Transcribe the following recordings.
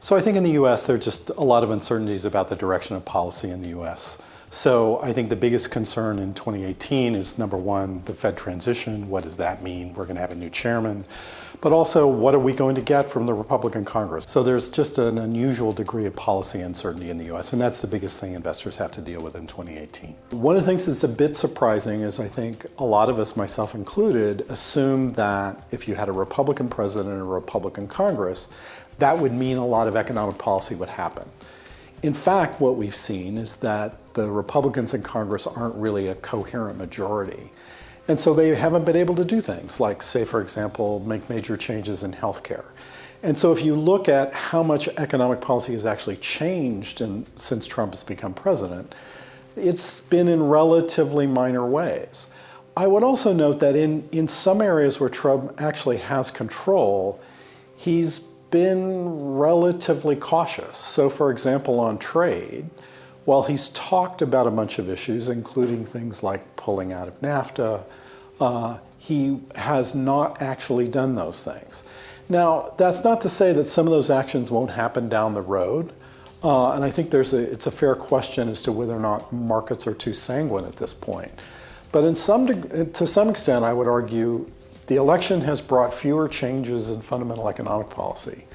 So I think in the U.S. there are just a lot of uncertainties about the direction of policy in the U.S. So I think the biggest concern in 2018 is, number one, the Fed transition. What does that mean? We're going to have a new chairman. But also, what are we going to get from the Republican Congress? So there's just an unusual degree of policy uncertainty in the U.S., and that's the biggest thing investors have to deal with in 2018. One of the things that's a bit surprising is I think a lot of us, myself included, assume that if you had a Republican president and a Republican Congress, that would mean a lot of economic policy would happen. In fact, what we've seen is that the Republicans in Congress aren't really a coherent majority. And so they haven't been able to do things like, say, for example, make major changes in healthcare. And so if you look at how much economic policy has actually changed since Trump has become president, it's been in relatively minor ways. I would also note that in some areas where Trump actually has control, he's been relatively cautious. So for example, on trade, while he's talked about a bunch of issues, including things like pulling out of NAFTA, he has not actually done those things. Now, that's not to say that some of those actions won't happen down the road. And I think it's a fair question as to whether or not markets are too sanguine at this point. But to some extent, I would argue the election has brought fewer changes in fundamental economic policy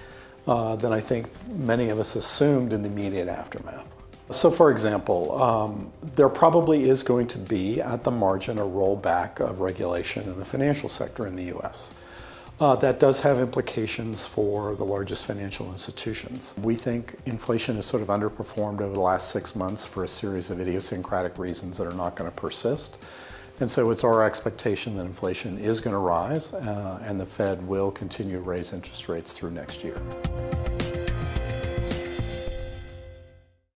than I think many of us assumed in the immediate aftermath. So for example, there probably is going to be, at the margin, a rollback of regulation in the financial sector in the US. That does have implications for the largest financial institutions. We think inflation has sort of underperformed over the last 6 months for a series of idiosyncratic reasons that are not going to persist. And so it's our expectation that inflation is going to rise and the Fed will continue to raise interest rates through next year.